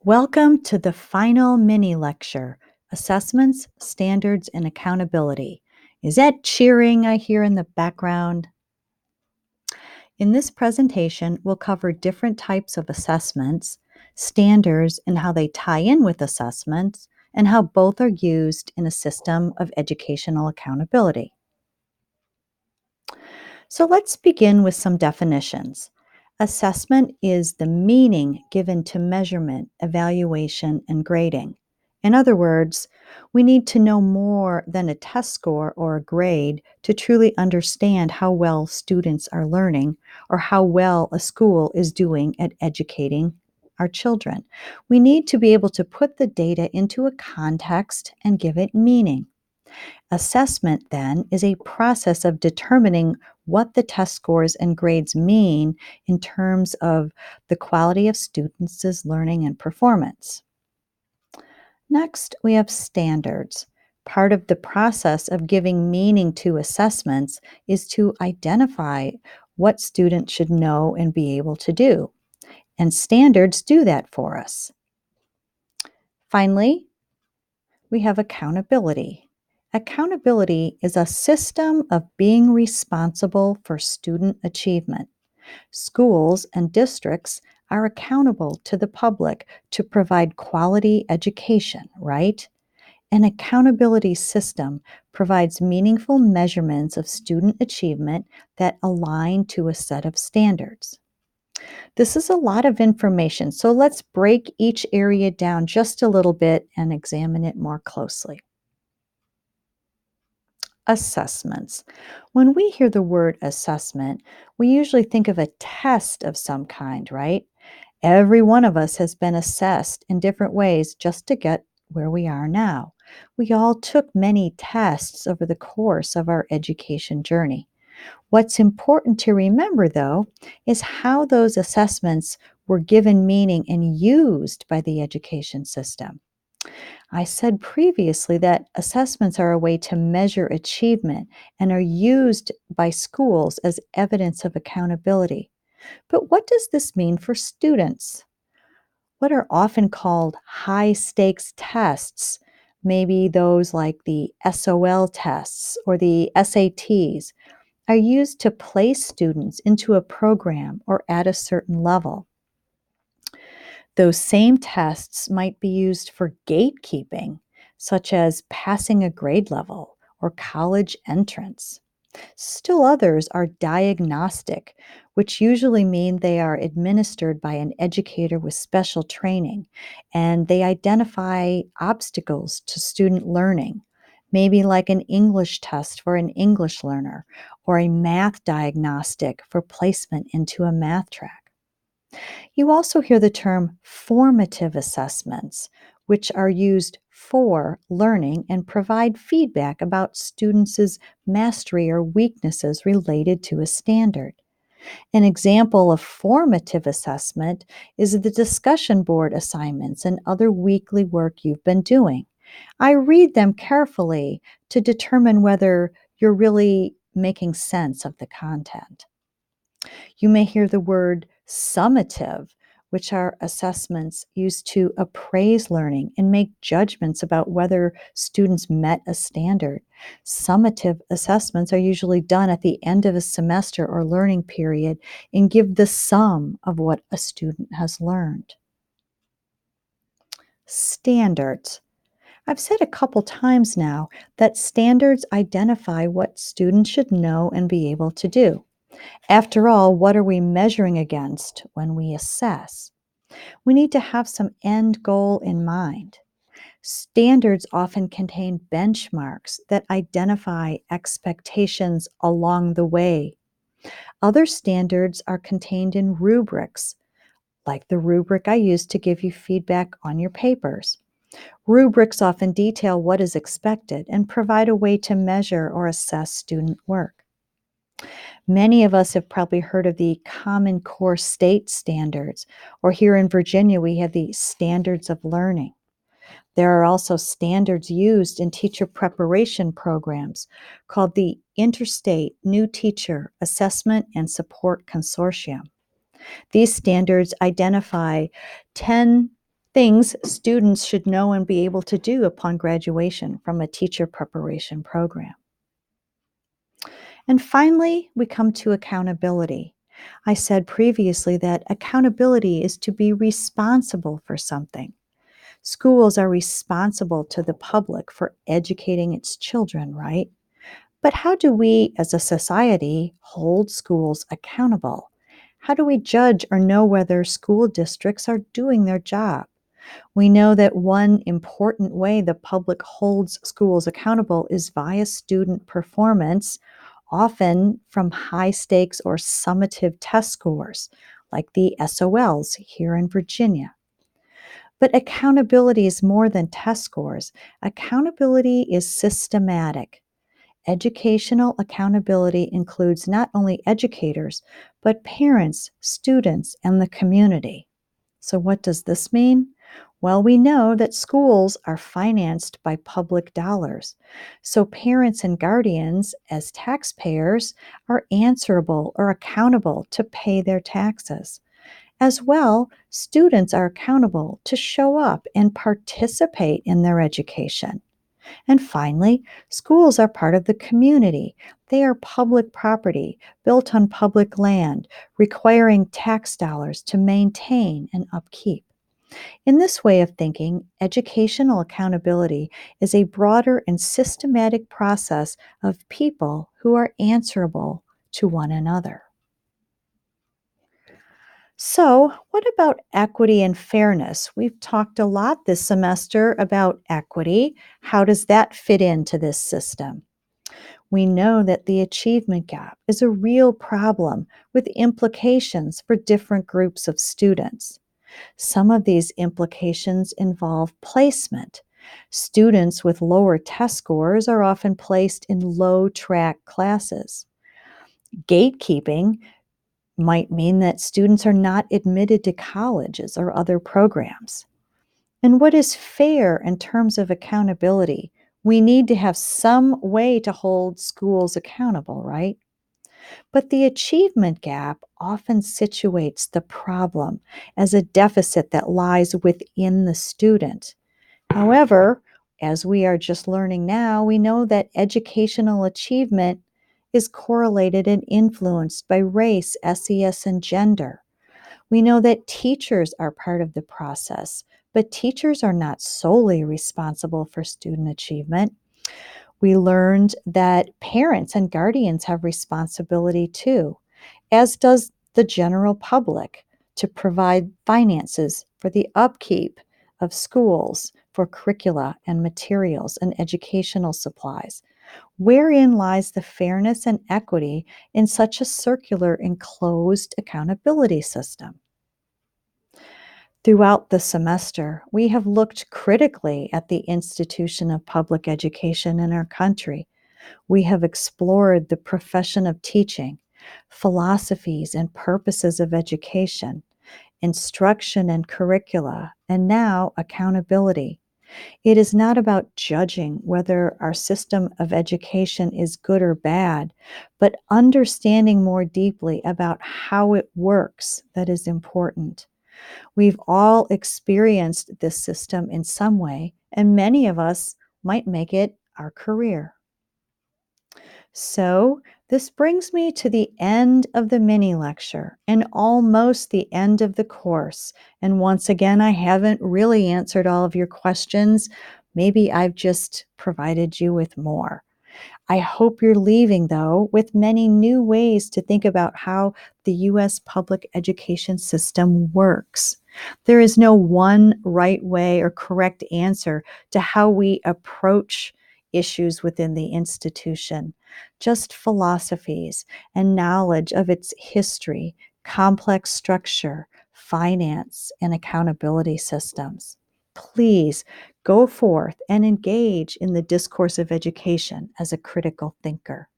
Welcome to the final mini lecture, Assessments, Standards, and Accountability. Is that cheering I hear in the background? In this presentation, we'll cover different types of assessments, standards, and how they tie in with assessments, and how both are used in a system of educational accountability. So let's begin with some definitions. Assessment is the meaning given to measurement, evaluation, and grading. In other words, we need to know more than a test score or a grade to truly understand how well students are learning or how well a school is doing at educating our children. We need to be able to put the data into a context and give it meaning. Assessment, then, is a process of determining what the test scores and grades mean in terms of the quality of students' learning and performance. Next, we have standards. Part of the process of giving meaning to assessments is to identify what students should know and be able to do. And standards do that for us. Finally, we have accountability. Accountability is a system of being responsible for student achievement. Schools and districts are accountable to the public to provide quality education, right? An accountability system provides meaningful measurements of student achievement that align to a set of standards. This is a lot of information, so let's break each area down just a little bit and examine it more closely. Assessments. When we hear the word assessment, we usually think of a test of some kind, right? Every one of us has been assessed in different ways just to get where we are now. We all took many tests over the course of our education journey. What's important to remember, though, is how those assessments were given meaning and used by the education system. I said previously that assessments are a way to measure achievement and are used by schools as evidence of accountability. But what does this mean for students? What are often called high stakes tests, maybe those like the SOL tests or the SATs, are used to place students into a program or at a certain level. Those same tests might be used for gatekeeping, such as passing a grade level or college entrance. Still others are diagnostic, which usually mean they are administered by an educator with special training, and they identify obstacles to student learning, maybe like an English test for an English learner or a math diagnostic for placement into a math track. You also hear the term formative assessments, which are used for learning and provide feedback about students' mastery or weaknesses related to a standard. An example of formative assessment is the discussion board assignments and other weekly work you've been doing. I read them carefully to determine whether you're really making sense of the content. You may hear the word summative, which are assessments used to appraise learning and make judgments about whether students met a standard. Summative assessments are usually done at the end of a semester or learning period and give the sum of what a student has learned. Standards. I've said a couple times now that standards identify what students should know and be able to do. After all, what are we measuring against when we assess? We need to have some end goal in mind. Standards often contain benchmarks that identify expectations along the way. Other standards are contained in rubrics, like the rubric I used to give you feedback on your papers. Rubrics often detail what is expected and provide a way to measure or assess student work. Many of us have probably heard of the Common Core State Standards, or here in Virginia, we have the Standards of Learning. There are also standards used in teacher preparation programs called the Interstate New Teacher Assessment and Support Consortium. These standards identify 10 Things students should know and be able to do upon graduation from a teacher preparation program. And finally, we come to accountability. I said previously that accountability is to be responsible for something. Schools are responsible to the public for educating its children, right? But how do we as a society hold schools accountable? How do we judge or know whether school districts are doing their job? We know that one important way the public holds schools accountable is via student performance, often from high stakes or summative test scores, like the SOLs here in Virginia. But accountability is more than test scores. Accountability is systematic. Educational accountability includes not only educators, but parents, students, and the community. So, what does this mean? Well, we know that schools are financed by public dollars. So, parents and guardians, as taxpayers, are answerable or accountable to pay their taxes. As well, students are accountable to show up and participate in their education. And finally, schools are part of the community. They are public property built on public land, requiring tax dollars to maintain and upkeep. In this way of thinking, educational accountability is a broader and systematic process of people who are answerable to one another. So, what about equity and fairness? We've talked a lot this semester about equity. How does that fit into this system? We know that the achievement gap is a real problem with implications for different groups of students. Some of these implications involve placement. Students with lower test scores are often placed in low track classes. Gatekeeping might mean that students are not admitted to colleges or other programs. And what is fair in terms of accountability? We need to have some way to hold schools accountable, right? But the achievement gap often situates the problem as a deficit that lies within the student. However, as we are just learning now, we know that educational achievement is correlated and influenced by race, SES, and gender. We know that teachers are part of the process, but teachers are not solely responsible for student achievement. We learned that parents and guardians have responsibility too, as does the general public, to provide finances for the upkeep of schools, for curricula and materials and educational supplies. Wherein lies the fairness and equity in such a circular enclosed accountability system? Throughout the semester, we have looked critically at the institution of public education in our country. We have explored the profession of teaching, philosophies and purposes of education, instruction and curricula, and now accountability. It is not about judging whether our system of education is good or bad, but understanding more deeply about how it works that is important. We've all experienced this system in some way, and many of us might make it our career. So, this brings me to the end of the mini lecture and almost the end of the course. And once again, I haven't really answered all of your questions. Maybe I've just provided you with more. I hope you're leaving, though, with many new ways to think about how the U.S. public education system works. There is no one right way or correct answer to how we approach issues within the institution, just philosophies and knowledge of its history, complex structure, finance, and accountability systems. Please go forth and engage in the discourse of education as a critical thinker.